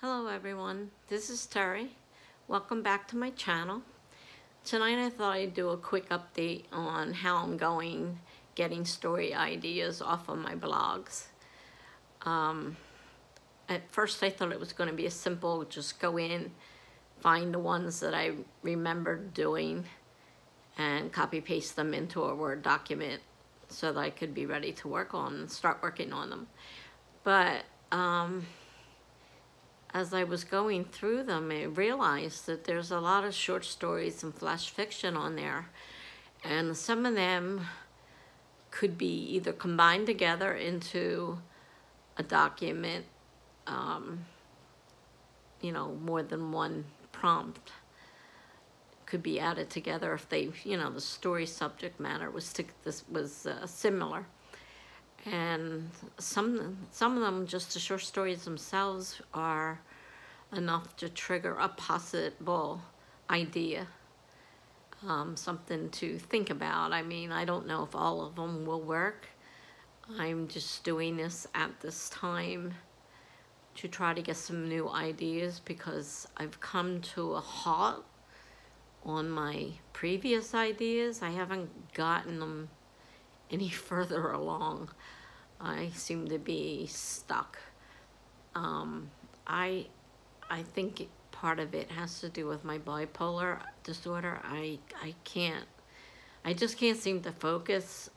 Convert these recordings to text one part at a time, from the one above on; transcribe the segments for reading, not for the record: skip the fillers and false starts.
Hello everyone, this is Terry. Welcome back to my channel. Tonight I thought I'd do a quick update on how I'm getting story ideas off of my blogs. At first I thought it was going to be a simple, just go in, find the ones that I remembered doing and copy paste them into a Word document so that I could be ready to work on and start working on them. But as I was going through them, I realized that there's a lot of short stories and flash fiction on there. And some of them could be either combined together into a document, more than one prompt could be added together if they, the story subject matter was similar. And some of them, just the short stories themselves, are enough to trigger a possible idea, something to think about. I mean, I don't know if all of them will work. I'm just doing this at this time to try to get some new ideas because I've come to a halt on my previous ideas. I haven't gotten them any further along. I seem to be stuck. I think part of it has to do with my bipolar disorder. I just can't seem to focus.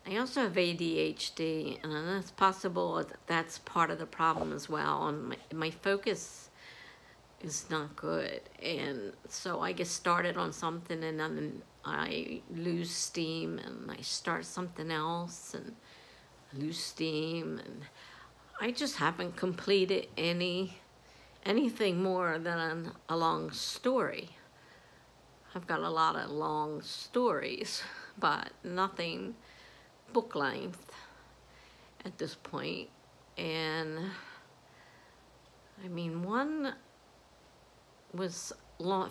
I also have ADHD, and it's possible that's part of the problem as well. And my focus is not good, and so I get started on something and then I lose steam, and I start something else and lose steam, and I just haven't completed anything more than a long story. I've got a lot of long stories, but nothing book length at this point. And I mean, one was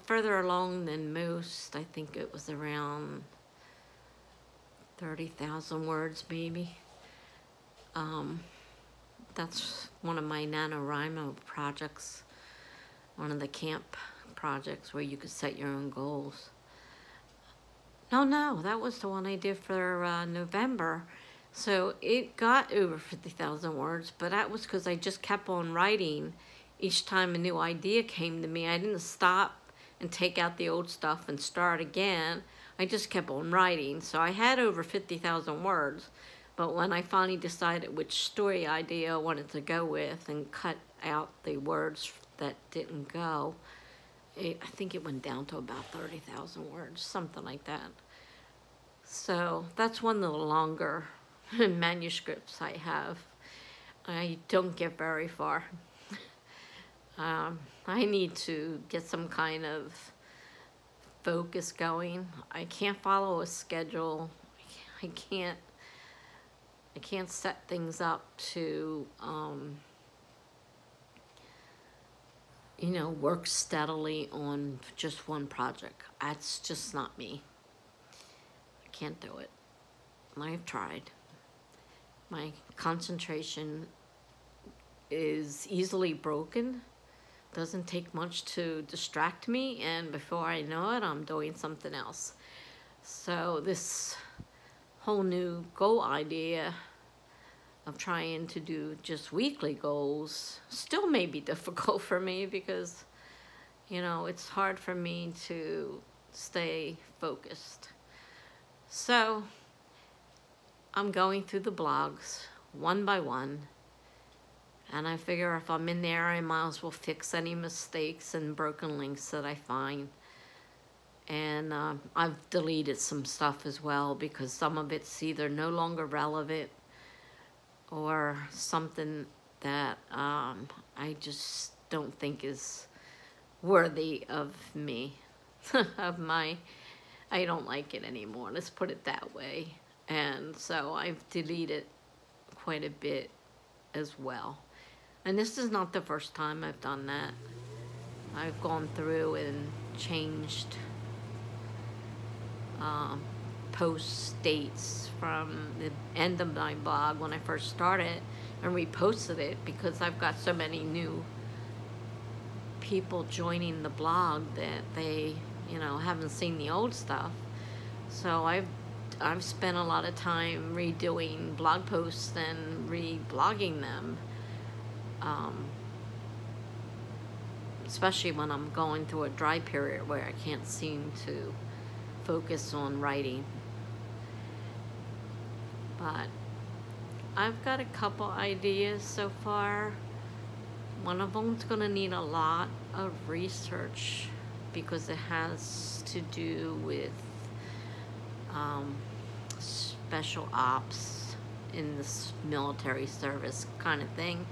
further along than most. I think it was around 30,000 words maybe. That's one of my NaNoWriMo projects, one of the camp projects where you could set your own goals. No, that was the one I did for November. So it got over 50,000 words, but that was because I just kept on writing. Each time a new idea came to me, I didn't stop and take out the old stuff and start again. I just kept on writing. So I had over 50,000 words. But when I finally decided which story idea I wanted to go with and cut out the words that didn't go, I think it went down to about 30,000 words, something like that. So that's one of the longer manuscripts I have. I don't get very far. I need to get some kind of focus going. I can't follow a schedule. I can't set things up to, work steadily on just one project. That's just not me. I can't do it. I've tried. My concentration is easily broken. Doesn't take much to distract me, and before I know it, I'm doing something else. So this whole new goal idea of trying to do just weekly goals still may be difficult for me because, it's hard for me to stay focused. So I'm going through the blogs one by one, and I figure if I'm in there, I might as well fix any mistakes and broken links that I find. And I've deleted some stuff as well because some of it's either no longer relevant or something that I just don't think is worthy of me, I don't like it anymore, let's put it that way. And so I've deleted quite a bit as well. And this is not the first time I've done that. I've gone through and changed post dates from the end of my blog when I first started and reposted it because I've got so many new people joining the blog that they, you know, haven't seen the old stuff. So I've spent a lot of time redoing blog posts and reblogging them, especially when I'm going through a dry period where I can't seem to focus on writing. But I've got a couple ideas so far. One of them's gonna need a lot of research because it has to do with special ops in this military service kind of thing.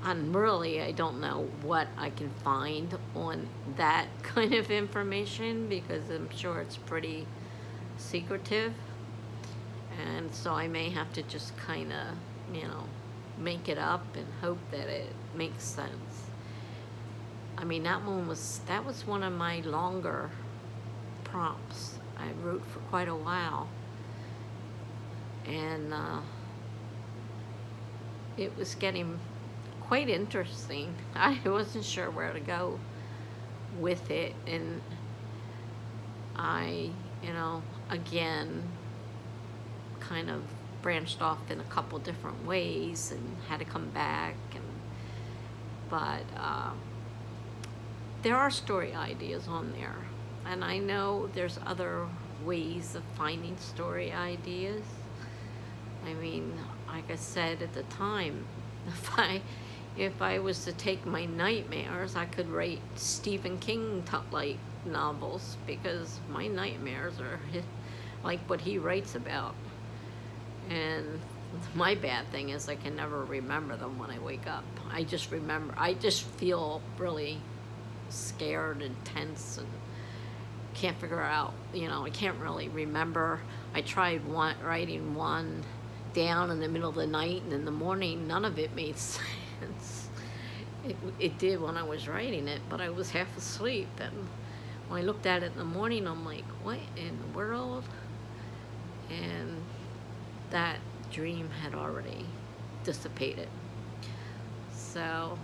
And really, I don't know what I can find on that kind of information because I'm sure it's pretty secretive. And so I may have to just kind of, you know, make it up and hope that it makes sense. I mean, that was one of my longer prompts. I wrote for quite a while. And it was getting quite interesting. I wasn't sure where to go with it, and I, you know, again, kind of branched off in a couple different ways and had to come back. But there are story ideas on there, and I know there's other ways of finding story ideas. I mean, like I said at the time, if I was to take my nightmares, I could write Stephen King like novels, because my nightmares are like what he writes about. And my bad thing is I can never remember them when I wake up. I just feel really scared and tense and can't figure out, you know, I can't really remember. I tried writing one down in the middle of the night, and in the morning none of it made sense. It did when I was writing it, but I was half asleep, and when I looked at it in the morning, I'm like, what in the world? And that dream had already dissipated. So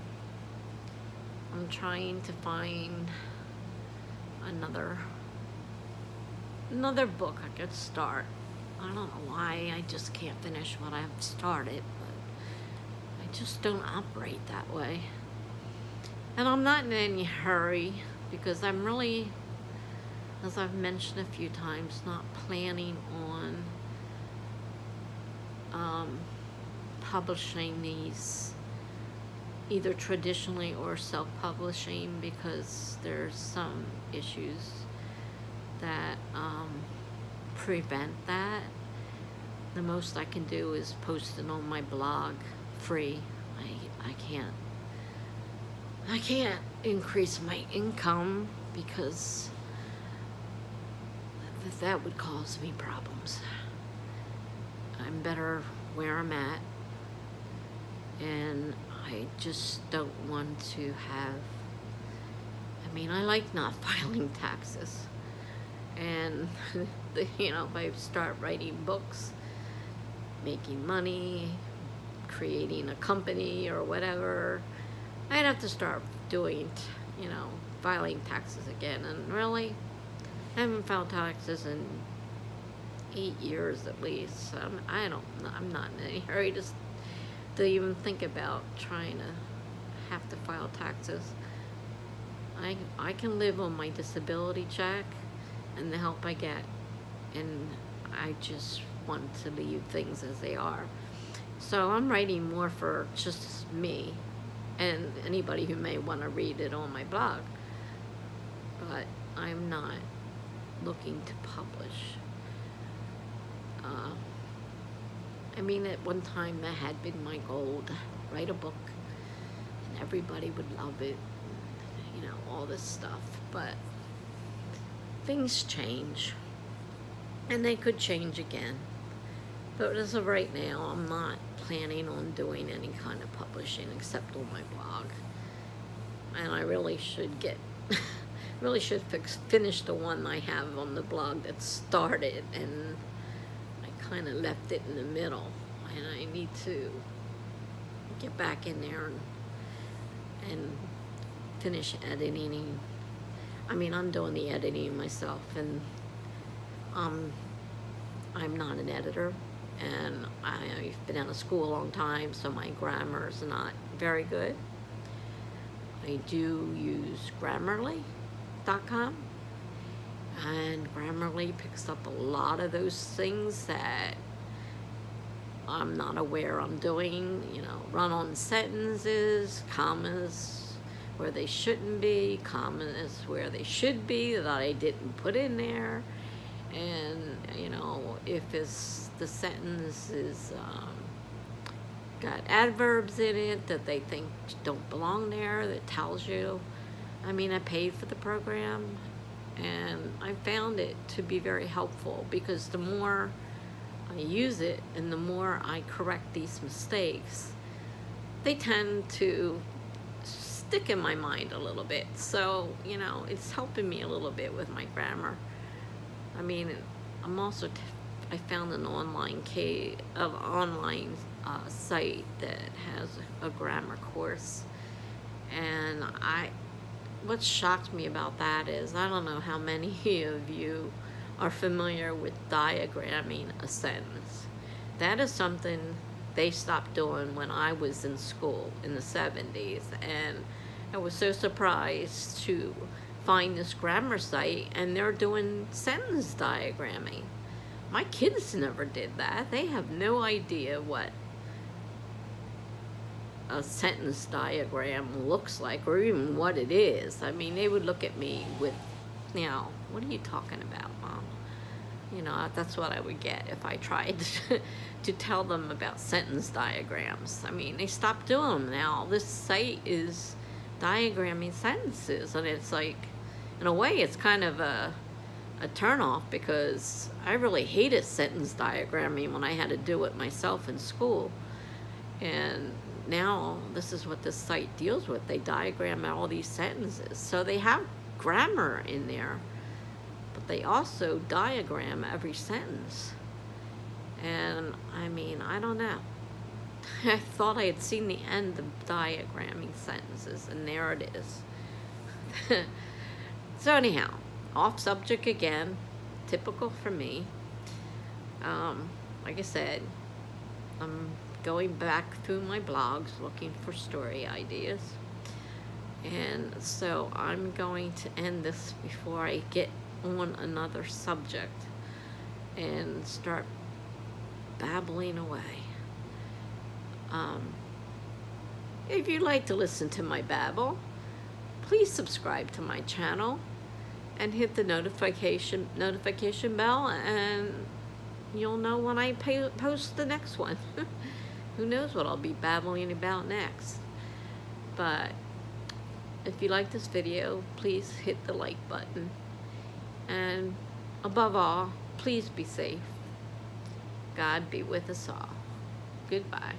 I'm trying to find another book I could start. I don't know why I just can't finish what I've started, but I just don't operate that way. And I'm not in any hurry because I'm really, as I've mentioned a few times, not planning on publishing these either traditionally or self-publishing, because there's some issues that prevent that. The most I can do is post it on my blog free. I can't increase my income because that would cause me problems. I'm better where I'm at, and I just don't want to have, I mean, I like not filing taxes. And, you know, if I start writing books, making money, creating a company or whatever, I'd have to start doing, you know, filing taxes again. And really, I haven't filed taxes in 8 years at least. So I'm not in any hurry to even think about trying to have to file taxes. I can live on my disability check and the help I get, and I just want to leave things as they are. So I'm writing more for just me and anybody who may want to read it on my blog, but I'm not looking to publish. I mean, at one time that had been my goal, to write a book and everybody would love it, and, you know, all this stuff. But things change, and they could change again. But as of right now, I'm not planning on doing any kind of publishing except on my blog. And I really should finish the one I have on the blog that started, and I kind of left it in the middle, and I need to get back in there and finish editing. I mean, I'm doing the editing myself, and I'm not an editor, and I've been out of school a long time, so my grammar is not very good. I do use Grammarly.com, and Grammarly picks up a lot of those things that I'm not aware I'm doing, you know, run-on sentences, commas where they shouldn't be, commas where they should be that I didn't put in there, and, you know, if the sentence is got adverbs in it that they think don't belong there, that tells you. I mean, I paid for the program, and I found it to be very helpful, because the more I use it and the more I correct these mistakes, they tend to stick in my mind a little bit. So, you know, it's helping me a little bit with my grammar. I mean, I'm also I found an online site that has a grammar course, and what shocked me about that is, I don't know how many of you are familiar with diagramming a sentence. That is something they stopped doing when I was in school in the 70s, and I was so surprised to find this grammar site, and they're doing sentence diagramming. My kids never did that. They have no idea what a sentence diagram looks like, or even what it is. I mean, they would look at me with, you know, what are you talking about, Mom? You know, that's what I would get if I tried to tell them about sentence diagrams. I mean, they stopped doing them now. This site is diagramming sentences, and it's like, in a way, it's kind of a turn-off, because I really hated sentence diagramming when I had to do it myself in school. And now this is what this site deals with. They diagram all these sentences. So they have grammar in there, but they also diagram every sentence. And I mean, I don't know. I thought I had seen the end of diagramming sentences, and there it is. So anyhow, off subject again, typical for me. Like I said, I'm going back through my blogs looking for story ideas, and so I'm going to end this before I get on another subject and start babbling away. If you'd like to listen to my babble, please subscribe to my channel and hit the notification bell, and you'll know when I post the next one. Who knows what I'll be babbling about next. But if you like this video, please hit the like button, and above all, please be safe. God be with us all. Goodbye.